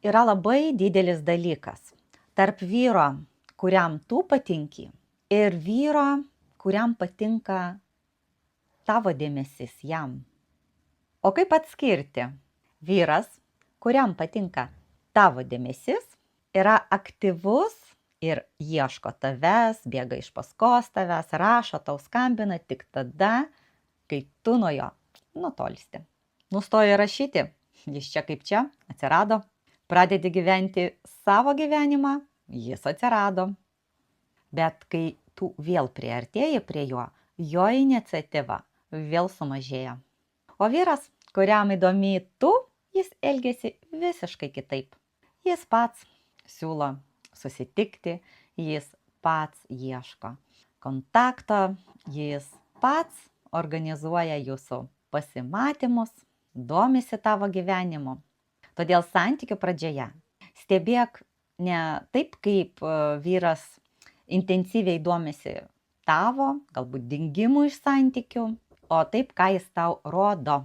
yra labai didelis dalykas tarp vyro, kuriam tu patinki, ir vyro, kuriam patinka tavo dėmesys jam. O kaip atskirti? Vyras, kuriam patinka tavo dėmesys, yra aktyvus ir ieško tavęs, bėga iš paskos tavęs, rašo, tau skambina tik tada, kai tu nuo jo nutolsti. Nustoji rašyti, jis čia kaip čia, atsirado. Pradedi gyventi savo gyvenimą, jis atsirado. Bet kai tu vėl priartėji prie jo iniciatyva vėl sumažėja. O vyras, kuriam įdomi tu, jis elgiasi visiškai kitaip. Jis pats siūlo susitikti, jis pats ieško kontakto, jis pats organizuoja jūsų pasimatymus, domisi tavo gyvenimu. Todėl santykių pradžioje stebėk ne taip, kaip vyras intensyviai domisi tavo, galbūt dingimu iš santykių, o taip, ką jis tau rodo.